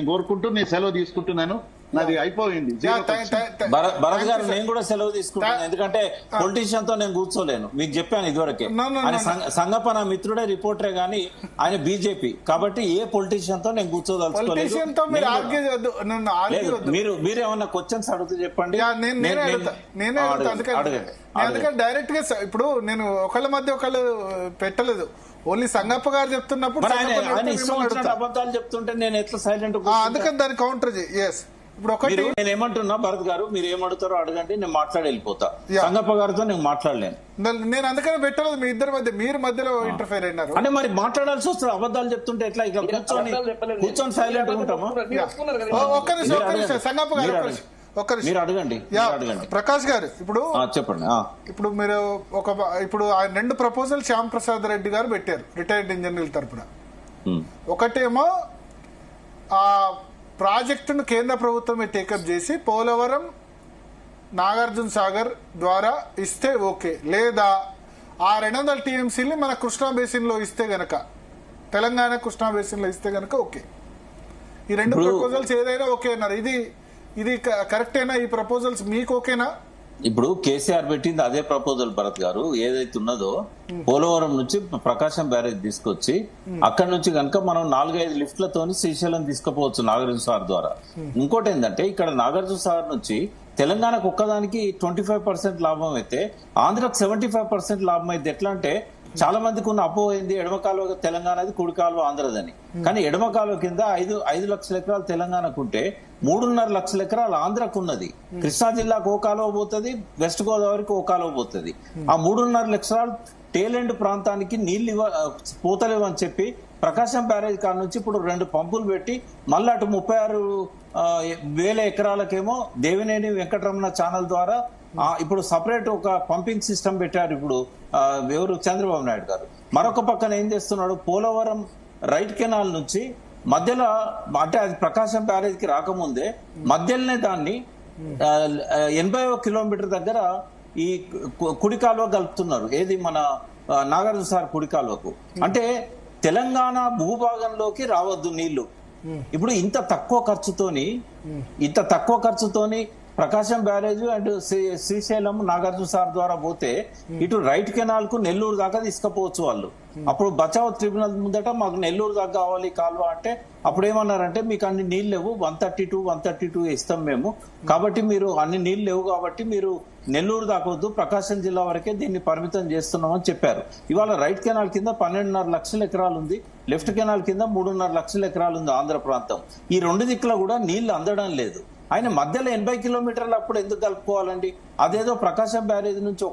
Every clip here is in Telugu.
కోరుకుంటూ నేను సెలవు తీసుకుంటున్నాను. నాది అయిపోయింది. భరత్ గారు నేను కూడా సెలవు తీసుకుంటాను, ఎందుకంటే పొలిటీషియన్ తో నేను కూర్చోలేను. మీకు చెప్పాను ఇదివరకే, ఆయన సంగప్ప నా మిత్రుడే, రిపోర్టరే గానీ ఆయన బీజేపీ, కాబట్టి ఏ పొలిటీషియన్ తో నేను కూర్చోదలుచుకోలేదు. మీరేమన్నా క్వశ్చన్స్ అడుగుతూ చెప్పండి. అందుకని డైరెక్ట్ గా ఇప్పుడు నేను ఒకళ్ళ మధ్య ఒకళ్ళు పెట్టలేదు, ఓన్లీ సంగప్ప గారు చెప్తున్నప్పుడు అబద్ధాలు చెప్తుంటే నేను ఎట్లా సైలెంట్? అందుకని దాన్ని కౌంటర్ చేయి. ఇప్పుడు ఒకటి నేను ఏమంటున్నా, భరత్ గారు మీరు ఏమడుగుతారో అడగండి, నేను మాట్లాడి వెళ్ళిపోతా. సంగప్ప గారితో నేను మాట్లాడలేను. నేను అందుకనే పెట్టలేదు మీ ఇద్దరి మధ్య, మీరు మధ్యలో ఇంటర్ఫేర్ అయినారు అంటే మరి మాట్లాడాల్సి వస్తుంది. అబద్ధాలు చెప్తుంటే ఎట్లా? ఇక్కడ కూర్చొని సైలెంట్ ఉంటామా? ఒక్క నిమిషం సంగప్ప గారు, మీరు అడగండి. ప్రకాష్ గారు ఇప్పుడు చెప్పండి. ఇప్పుడు మీరు ఇప్పుడు ఆయన 2 ప్రపోజల్ శ్యామ్ ప్రసాద్ రెడ్డి గారు పెట్టారు రిటైర్డ్ ఇంజనీర్ల తరపున. ఒకటేమో ఆ ప్రాజెక్టును కేంద్ర ప్రభుత్వమే టేకప్ చేసి పోలవరం నాగార్జున సాగర్ ద్వారా ఇస్తే ఓకే, లేదా ఆ 200 టీఎంసీని మన కృష్ణా బేసిన్ లో ఇస్తే గనక, తెలంగాణ కృష్ణా బేసిన్ లో ఇస్తే గనక ఓకే. ఈ 2 ప్రపోజల్స్ ఏదైనా ఓకే అన్నారు. ఇది కరెక్టేనా? ఈ ప్రపోజల్స్ మీకు ఓకేనా? ఇప్పుడు కేసీఆర్ పెట్టింది అదే ప్రపోజల్ భరత్ గారు. ఏదైతే ఉన్నదో పోలవరం నుంచి ప్రకాశం బ్యారేజ్ తీసుకొచ్చి అక్కడి నుంచి కనుక మనం 4-5 లిఫ్ట్లతోని శ్రీశైలం తీసుకుపోవచ్చు నాగార్జున సాగర్ ద్వారా. ఇంకోటి ఏంటంటే ఇక్కడ నాగార్జున సాగర్ నుంచి తెలంగాణకు ఒక్కదానికి 25% లాభం అయితే ఆంధ్రకు 75% లాభం అయితే ఎట్లా అంటే, చాలా మందికి ఉన్న అపోయింది ఎడమ కాలువ తెలంగాణది, కుడి కాలువ ఆంధ్రదని. కానీ ఎడమ కాలువ కింద 5 లక్షల ఎకరాలు తెలంగాణకు ఉంటే 3.5 లక్షల ఎకరాలు ఆంధ్రకు ఉన్నది. కృష్ణా జిల్లాకు ఓ కాలువ పోతుంది, వెస్ట్ గోదావరికి ఓ కాలువ పోతుంది. ఆ 3.5 లక్షల టేలెండ్ ప్రాంతానికి నీళ్లు పోతలేవు అని చెప్పి ప్రకాశం బ్యారేజ్ కాడ నుంచి ఇప్పుడు 2 పంపులు పెట్టి మళ్ళీ అటు 36,000 ఎకరాలకేమో దేవినేని వెంకటరమణ ఛానల్ ద్వారా ఇప్పుడు సపరేట్ ఒక పంపింగ్ సిస్టమ్ పెట్టారు ఇప్పుడు ఎవరు, చంద్రబాబు నాయుడు గారు. మరొక పక్కన ఏం చేస్తున్నాడు, పోలవరం రైట్ కెనాల్ నుంచి మధ్యలో, అంటే అది ప్రకాశం బ్యారేజ్ కి రాకముందే మధ్యలోనే దాన్ని 80వ కిలోమీటర్ దగ్గర ఈ కుడి కాలువ కలుపుతున్నారు. ఏది మన నాగార్జున సాగర్ కుడి కాలువకు. అంటే తెలంగాణ భూభాగంలోకి రావద్దు నీళ్లు. ఇప్పుడు ఇంత తక్కువ ఖర్చుతోని ప్రకాశం బ్యారేజ్ అండ్ శ్రీశైలం నాగార్జున సాగర్ ద్వారా పోతే ఇటు రైట్ కెనాల్ కు నెల్లూరు దాకా తీసుకుపోవచ్చు వాళ్ళు. అప్పుడు బచావ్ ట్రిబ్యునల్ ముందట మాకు నెల్లూరు దాకా కావాలి కాలువ అంటే అప్పుడు ఏమన్నారంటే, మీకు అన్ని నీళ్ళు లేవు, 132 ఇస్తాం మేము, కాబట్టి మీరు అన్ని నీళ్ళు లేవు కాబట్టి మీరు నెల్లూరు దాకొద్దు, ప్రకాశం జిల్లా వరకే దీన్ని పరిమితం చేస్తున్నామని చెప్పారు. ఇవాళ రైట్ కెనాల్ కింద 12.5 లక్షల ఎకరాలు ఉంది, లెఫ్ట్ కెనాల్ కింద 3.5 లక్షల ఎకరాలు ఉంది ఆంధ్ర ప్రాంతం. ఈ 2 దిక్కుల కూడా నీళ్లు అందడం లేదు. ఆయన మధ్యలో 80 కిలోమీటర్లు అప్పుడు ఎందుకు కలుపుకోవాలండి? అదేదో ప్రకాశం బ్యారేజ్ నుంచి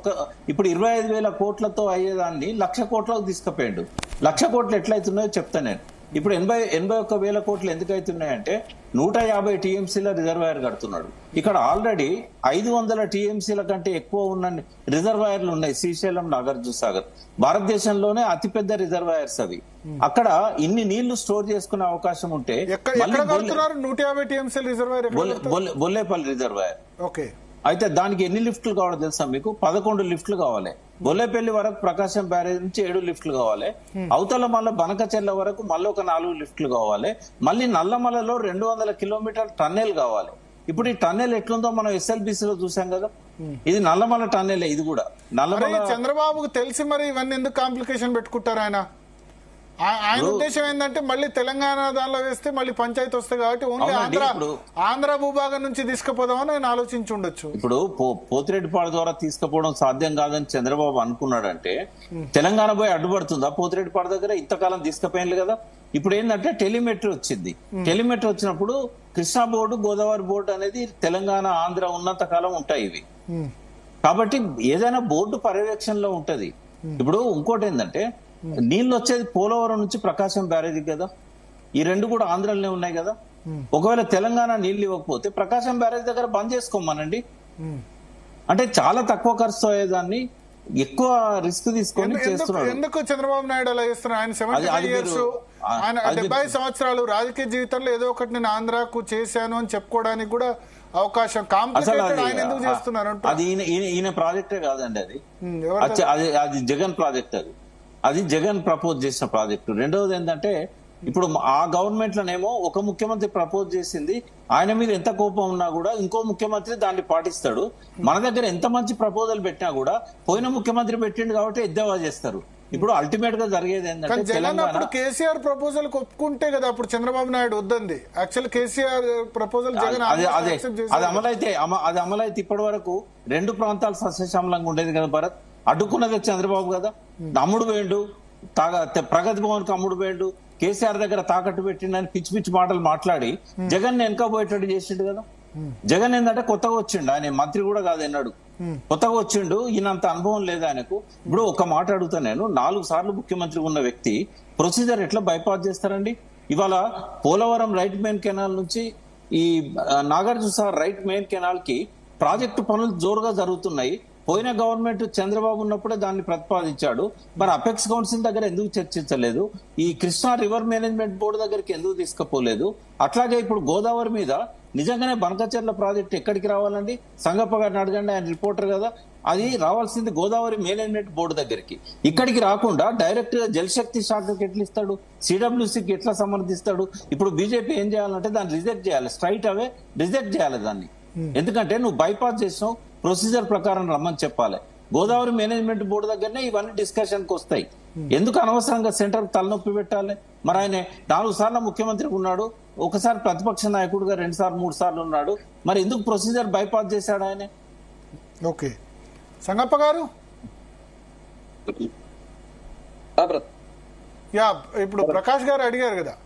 ఇప్పుడు 25,000 కోట్లతో అయ్యేదాన్ని 1,00,000 కోట్లకు తీసుకుపోయాడు. 1,00,000 కోట్లు ఎట్లయితున్నాయో చెప్తా నేను. ఇప్పుడు 81,000 కోట్లు ఎందుకు అవుతున్నాయంటే 150 టీఎంసీల రిజర్వాయర్ కడుతున్నాడు. ఇక్కడ ఆల్రెడీ 500 టీఎంసీల కంటే ఎక్కువ ఉన్న రిజర్వాయర్లు ఉన్నాయి శ్రీశైలం, నాగార్జున సాగర్. భారతదేశంలోనే అతిపెద్ద రిజర్వాయర్స్ అవి. అక్కడ ఇన్ని నీళ్లు స్టోర్ చేసుకునే అవకాశం ఉంటే బొల్లేపల్లి రిజర్వాయర్. అయితే దానికి ఎన్ని లిఫ్ట్లు కావాలో తెలుసా మీకు? 11 లిఫ్ట్లు కావాలి. బొల్లేపల్లి వరకు ప్రకాశం బ్యారేజ్ నుంచి 7 లిఫ్ట్లు కావాలి. అవతల మళ్ళీ బనకచెర్ల వరకు మళ్ళీ ఒక 4 లిఫ్ట్లు కావాలి. మళ్ళీ నల్లమలలో 200 కిలోమీటర్ టన్నెల్ కావాలి. ఇప్పుడు ఈ టన్నెల్ ఎట్లుందో మనం SLBC లో చూసాం కదా, ఇది నల్లమల టన్నెల్. ఇది కూడా నల్లమల. చంద్రబాబుకు తెలిసి మరి ఇవన్నీ ఎందుకు కాంప్లికేషన్ పెట్టుకుంటారు ఆయన? ఆయన ఉద్దేశం ఏంటంటే మళ్ళీ తెలంగాణ దానిలో వేస్తే మళ్ళీ పంచాయతీ వస్తాయి కాబట్టి ఓన్లీ ఆంధ్ర భూభాగం నుంచి తీసుకుపోదామని ఆయన ఆలోచించి ఉండొచ్చు. ఇప్పుడు పోతిరెడ్డిపాడు ద్వారా తీసుకుపోవడం సాధ్యం కాదని చంద్రబాబు అనుకున్నాడంటే తెలంగాణ పోయి అడ్డుపడుతుందా? పోతిరెడ్డిపాడు దగ్గర ఇంతకాలం తీసుకుపోయింది కదా. ఇప్పుడు ఏంటంటే టెలిమెట్రీ వచ్చింది. టెలిమెట్రీ వచ్చినప్పుడు కృష్ణా బోర్డు, గోదావరి బోర్డు అనేది తెలంగాణ, ఆంధ్ర ఉన్నంత కాలం ఉంటాయి ఇవి. కాబట్టి ఏదైనా బోర్డు పర్యవేక్షణలో ఉంటది. ఇప్పుడు ఇంకోటి ఏంటంటే నీళ్ళు వచ్చేది పోలవరం నుంచి ప్రకాశం బ్యారేజ్ కదా, ఈ 2 కూడా ఆంధ్రలోనే ఉన్నాయి కదా. ఒకవేళ తెలంగాణ నీళ్లు ఇవ్వకపోతే ప్రకాశం బ్యారేజ్ దగ్గర బంద్ చేసుకోమనండి. అంటే చాలా తక్కువ ఖర్చు అయ్యేదాన్ని ఎక్కువ రిస్క్ తీసుకొని చేస్తున్నారు. ఎందుకు చంద్రబాబు నాయుడు అలా చేస్తున్నారు? ఆయన 75 ఇయర్స్, ఆయన 70 సంవత్సరాలు రాజకీయ జీవితంలో ఏదో ఒకటి నేను ఆంధ్రాకు చేశాను అని చెప్పుకోవడానికి కూడా అవకాశం. ఆయన ఎందుకు చేస్తున్నారు? అది ఈయన ప్రాజెక్టే కాదండి, అది జగన్ ప్రాజెక్ట్. అది జగన్ ప్రపోజ్ చేసిన ప్రాజెక్టు. రెండవది ఏంటంటే ఇప్పుడు ఆ గవర్నమెంట్ లోనేమో ఒక ముఖ్యమంత్రి ప్రపోజ్ చేసింది, ఆయన మీద ఎంత కోపం ఉన్నా కూడా ఇంకో ముఖ్యమంత్రి దాన్ని పాటిస్తాడు. మన దగ్గర ఎంత మంచి ప్రపోజల్ పెట్టినా కూడా పోయిన ముఖ్యమంత్రి పెట్టిండు కాబట్టి ఎద్దేవా చేస్తారు. ఇప్పుడు అల్టిమేట్ గా జరిగేది ఏంటంటే తెలంగాణ కేసీఆర్ ప్రపోజల్ ఒప్పుకుంటే కదా అప్పుడు చంద్రబాబు నాయుడు వద్దంది. యాక్చువల్ కేసీఆర్ ప్రపోజల్ జగన్ అది అమలైతే ఇప్పటి వరకు 2 ప్రాంతాలు సస్యశ్యామలంగా ఉండేది కదా భరత్. అడ్డుకున్నది చంద్రబాబు కదా. అమ్ముడు వేయండు, ప్రగతి భవన్ కు అమ్ముడు వేయండు, కేసీఆర్ దగ్గర తాకట్టు పెట్టిండని పిచ్చి పిచ్చి మాటలు మాట్లాడి జగన్ వెనకపోయేటట్టు చేసిండు కదా. జగన్ ఏంటంటే కొత్తగా వచ్చిండు, ఆయన మంత్రి కూడా కాదు అన్నాడు, కొత్తగా వచ్చిండు, ఈయనంత అనుభవం లేదు ఆయనకు. ఇప్పుడు ఒక మాట అడుగుతా నేను, 4 సార్లు ముఖ్యమంత్రి ఉన్న వ్యక్తి ప్రొసీజర్ ఎట్లా బైపాస్ చేస్తారండి? ఇవాళ పోలవరం రైట్ మెయిన్ కెనాల్ నుంచి ఈ నాగార్జునసాగర్ రైట్ మెయిన్ కెనాల్ కి ప్రాజెక్టు పనులు జోరుగా జరుగుతున్నాయి. పోయిన గవర్నమెంట్ చంద్రబాబు ఉన్నప్పుడే దాన్ని ప్రతిపాదించాడు. మరి అపెక్స్ కౌన్సిల్ దగ్గర ఎందుకు చర్చించలేదు? ఈ కృష్ణా రివర్ మేనేజ్మెంట్ బోర్డు దగ్గరికి ఎందుకు తీసుకుపోలేదు? అట్లాగే ఇప్పుడు గోదావరి మీద నిజంగానే బనకచెర్ల ప్రాజెక్ట్ ఎక్కడికి రావాలండి? సంగప్ప గారిని అడగండి, ఆయన రిపోర్టర్ కదా. అది రావాల్సింది గోదావరి మేనేజ్మెంట్ బోర్డు దగ్గరికి, ఇక్కడికి రాకుండా డైరెక్ట్ గా జలశక్తి శాఖకి ఎట్లా ఇస్తాడు? సిడబ్ల్యూసీకి ఎట్లా సమర్థిస్తాడు? ఇప్పుడు బీజేపీ ఏం చేయాలంటే దాన్ని రిజెక్ట్ చేయాలి, స్ట్రైట్ అవే రిజెక్ట్ చేయాలి దాన్ని. ఎందుకంటే నువ్వు బైపాస్ చేసినావు, ప్రొసీజర్ ప్రకారం రమ్మని చెప్పాలి. గోదావరి మేనేజ్మెంట్ బోర్డు దగ్గరనే ఇవన్నీ డిస్కషన్ కి వస్తాయి. ఎందుకు అనవసరంగా సెంటర్ తలనొప్పి పెట్టాలి? మరి ఆయన 4 సార్లు ముఖ్యమంత్రి ఉన్నాడు, ఒకసారి ప్రతిపక్ష నాయకుడుగా 2 సార్లు 3 సార్లు ఉన్నాడు. మరి ఎందుకు ప్రొసీజర్ బైపాస్ చేశాడు ఆయన? ఓకే, సంగప్ప గారు. యా, ఇప్పుడు ప్రకాష్ గారు అడిగారు కదా.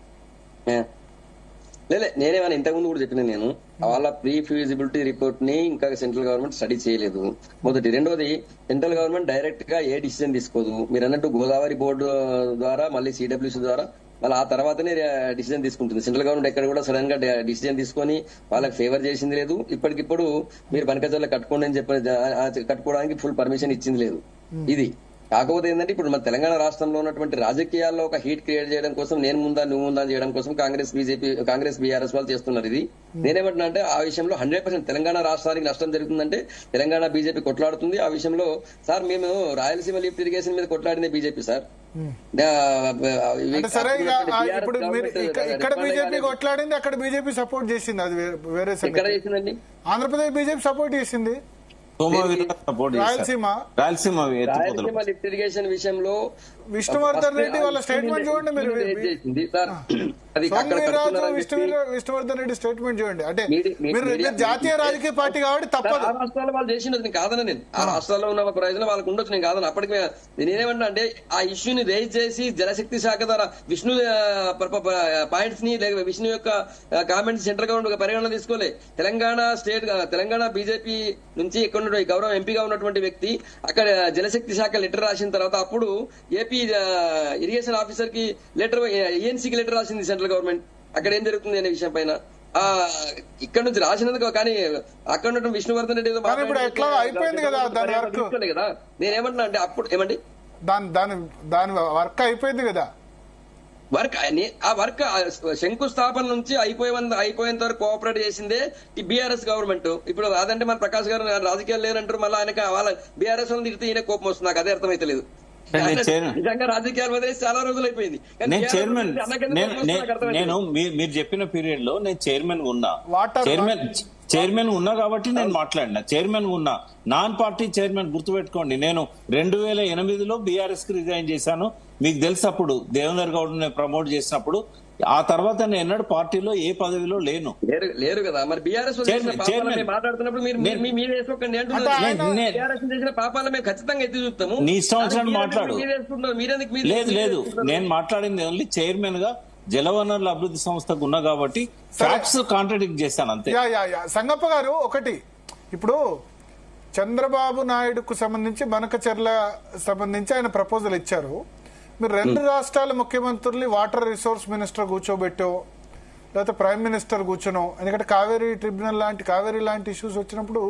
నేనేమన్నా ఇంతకుముందు కూడా చెప్పిన, నేను వాళ్ళ ప్రీ ఫీజిబిలిటీ రిపోర్ట్ ని ఇంకా సెంట్రల్ గవర్నమెంట్ స్టడీ చేయలేదు. మొదటి. రెండోది, సెంట్రల్ గవర్నమెంట్ డైరెక్ట్ గా ఏ డిసిజన్ తీసుకోదు. మీరు అన్నట్టు గోదావరి బోర్డు ద్వారా, మళ్ళీ సిడబ్ల్యూసీ ద్వారా, మళ్ళీ ఆ తర్వాతనే డిసిజన్ తీసుకుంటుంది. సెంట్రల్ గవర్నమెంట్ ఎక్కడ కూడా సడన్ గా డిసిజన్ తీసుకొని వాళ్ళకి ఫేవర్ చేసింది లేదు. ఇప్పటికిప్పుడు మీరు బనకచెర్ల కట్టుకోండి అని చెప్పి కట్టుకోవడానికి ఫుల్ పర్మిషన్ ఇచ్చింది లేదు. ఇది కాకపోతే ఏంటంటే ఇప్పుడు మన తెలంగాణ రాష్ట్రంలో ఉన్నటువంటి రాజకీయాల్లో ఒక హీట్ క్రియేట్ చేయడం కోసం, నేను ముందా నువ్వు ముందా చేయడం కోసం కాంగ్రెస్ బీఆర్ఎస్ వాళ్ళు చేస్తున్నారు. ఇది నేనేమంటున్నా అంటే ఆ విషయంలో 100% తెలంగాణ రాష్ట్రానికి నష్టం జరుగుతుందంటే తెలంగాణ బీజేపీ కొట్లాడుతుంది. ఆ విషయంలో సార్ మేము రాయలసీమ లిఫ్ట్ ఇరిగేషన్ మీద కొట్లాడిందే బీజేపీ సార్. సరే, ఇప్పుడు ఇక్కడ బీజేపీ కొట్లాడింది, అక్కడ బీజేపీ సపోర్ట్ చేసింది, అది వేరే. ఎక్కడ చేసిందండి? ఆంధ్రప్రదేశ్ బీజేపీ సపోర్ట్ చేసింది. రాయలసీమ లిఫ్ట్ ఇరిగేషన్ విషయంలో విష్ణువర్ధన్ రెడ్డి వాళ్ళ స్టేట్మెంట్ చూడండి మీరు. విష్ణువర్ధన్ రెడ్డి స్టేట్మెంట్ చూడండి. అంటే మీరు జాతీయ రాజకీయ పార్టీ కాబట్టి తప్పదు. ఆ రాష్ట్రాల్లో వాళ్ళు చేసినది కాదని, నేను ఆ రాష్ట్రాల్లో ఉన్న ప్రయోజనం వాళ్ళకు ఉండొచ్చు, నేను కాదని. అప్పటికి నేనేమంటా అంటే ఆ ఇష్యూని రేజ్ చేసి జలశక్తి శాఖ ద్వారా విష్ణు పాయింట్స్ ని, లేక విష్ణు యొక్క కామెంట్స్ సెంట్రల్ గవర్నమెంట్ పరిగణన తీసుకోలే. తెలంగాణ బీజేపీ నుంచి ఇక్కడ గౌరవ ఎంపీగా ఉన్నటువంటి వ్యక్తి అక్కడ జలశక్తి శాఖ లెటర్ రాసిన తర్వాత అప్పుడు ఏపీ ఇరిగేషన్ ఆఫీసర్ కి లెటర్, ఏఎన్సీకి లెటర్ రాసింది సెంట్రల్ గవర్నమెంట్. అక్కడ ఏం జరుగుతుంది అనే విషయం పైన ఇక్కడ నుంచి రాసినందుకు. కానీ అక్కడ ఉన్నటువంటి విష్ణువర్ధన్ రెడ్డి అయిపోయింది కదా కదా. నేనేమంటున్నా అంటే అప్పుడు ఏమండి దాని వర్క్ అయిపోయింది కదా. వర్క్ శంకుస్థాపన నుంచి అయిపోయేంత వరకు కోఆపరేట్ చేసిందే ఈ బీఆర్ఎస్ గవర్నమెంట్. ఇప్పుడు అదంటే మన ప్రకాష్ గారు రాజకీయాలు లేరంటారు, మళ్ళీ ఆయనకి వాళ్ళ బీఆర్ఎస్ వాళ్ళని తిరిగితే ఈయన కోపం వస్తుంది. నాకు అదే అర్థమైతే లేదు. నిజంగా రాజకీయాలు వదిలేసి చాలా రోజులు అయిపోయింది. నేను మీరు చెప్పిన పీరియడ్ లో నేను చైర్మన్ ఉన్నా కాబట్టి నేను మాట్లాడినా. చైర్మన్ ఉన్నా, నాన్ పార్టీ చైర్మన్ గుర్తుపెట్టుకోండి. నేను 2008లో బీఆర్ఎస్ కి రిజైన్ చేశాను, మీకు తెలుసు. అప్పుడు దేవేందర్ గౌడ్ ప్రమోట్ చేసినప్పుడు, ఆ తర్వాత నేను ఎన్నడూ పార్టీలో ఏ పదవిలో లేను. లేరు కదా. మరి బీఆర్ఎస్ మాట్లాడుతున్నప్పుడు చేసిన పాపాలను మేము ఖచ్చితంగా ఎత్తి చూపుతాము. నీ ఇష్టం వచ్చినట్టు మాట్లాడు. లేదు, నేను మాట్లాడింది ఓన్లీ చైర్మన్ గా జలవనరుల అభివృద్ధి సంస్థకు ఉన్నా కాబట్టి ఫ్యాక్ట్స్ కాంట్రడిక్ట్ చేశాను అంతే. సంగప్ప గారు, ఒకటి, ఇప్పుడు చంద్రబాబు నాయుడుకు సంబంధించి బనకచెర్ల సంబంధించి ఆయన ప్రపోజల్ ఇచ్చారు. మీరు 2 రాష్ట్రాల ముఖ్యమంత్రుల్ని వాటర్ రిసోర్స్ మినిస్టర్ కూర్చోబెట్టో, లేకపోతే ప్రైమ్ మినిస్టర్ కూర్చోనో, ఎందుకంటే కావేరీ లాంటి ఇష్యూస్ వచ్చినప్పుడు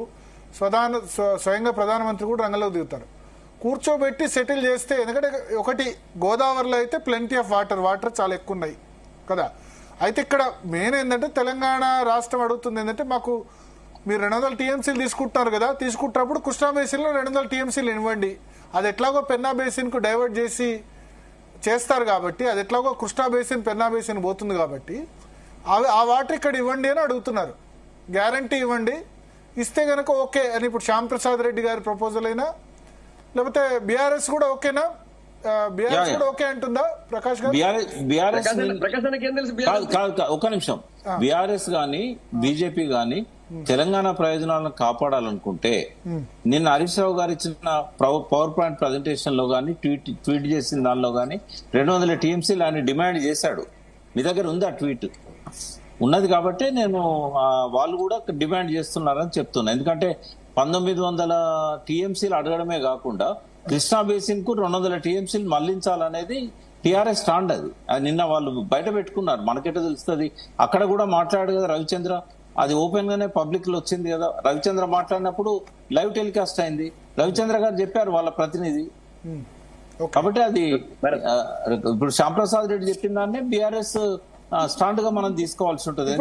స్వయంగా ప్రధానమంత్రి కూడా రంగంలోకి దిగుతారు. కూర్చోబెట్టి సెటిల్ చేస్తే, ఎందుకంటే ఒకటి గోదావరిలో అయితే ప్లెంటీ ఆఫ్ వాటర్ చాలా ఎక్కువ ఉన్నాయి కదా. అయితే ఇక్కడ మెయిన్ ఏంటంటే తెలంగాణ రాష్ట్రం అడుగుతుంది ఏంటంటే, మాకు మీరు 200 టీఎంసీలు తీసుకుంటున్నారు కదా, తీసుకుంటున్నప్పుడు కృష్ణా బేసిన్లో 200 టీఎంసీలు ఇవ్వండి. అది ఎట్లాగో పెన్నా బేసిన్ కు డైవర్ట్ చేసి చేస్తారు కాబట్టి అది ఎట్లాగో కృష్ణా బేసిన్ పెన్నా బేసిన్ పోతుంది కాబట్టి ఆ వాటర్ ఇక్కడ ఇవ్వండి అని అడుగుతున్నారు. గ్యారంటీ ఇవ్వండి, ఇస్తే గనక ఓకే అని ఇప్పుడు శ్యామ్ ప్రసాద్ రెడ్డి గారి ప్రపోజల్ అయినా లేకపోతే బీఆర్ఎస్ కూడా ఓకేనా? బీఆర్ఎస్ కూడా ఓకే అంటుందా ప్రకాష్ గారు? ప్రకాశ్ అన్నకి ఏం తెలుసు? కాదు ఒక నిమిషం. బీఆర్ఎస్ గాని బీజేపీ గాని తెలంగాణ ప్రయోజనాలను కాపాడాలనుకుంటే నిన్న హరీష్ రావు గారు ఇచ్చిన పవర్ పాయింట్ ప్రజెంటేషన్ లో గానీ ట్వీట్ చేసిన దానిలో గానీ 200 టీఎంసీలు ఆయన డిమాండ్ చేశాడు. మీ దగ్గర ఉంది ఆ ట్వీట్? ఉన్నది కాబట్టి నేను వాళ్ళు కూడా డిమాండ్ చేస్తున్నారని చెప్తున్నా. ఎందుకంటే 1900 టీఎంసీలు అడగడమే కాకుండా కృష్ణా బేసిన్ కు 200 టీఎంసీలు మళ్లించాలనేది టీఆర్ఎస్ స్టాండ్. అది నిన్న వాళ్ళు బయట పెట్టుకున్నారు, మనకెట తెలుస్తుంది. అక్కడ కూడా మాట్లాడాడు కదా రవిచంద్ర, అది ఓపెన్ గానే పబ్లిక్ లో వచ్చింది కదా. రవిచంద్ర మాట్లాడినప్పుడు లైవ్ టెలికాస్ట్ అయింది, రవిచంద్ర గారు చెప్పారు వాళ్ళ ప్రతినిధి. కాబట్టి అది ఇప్పుడు శ్యామ్ ప్రసాద్ రెడ్డి చెప్పిన దాన్ని బీఆర్ఎస్ స్టాండ్ గా మనం తీసుకోవాల్సి ఉంటుంది.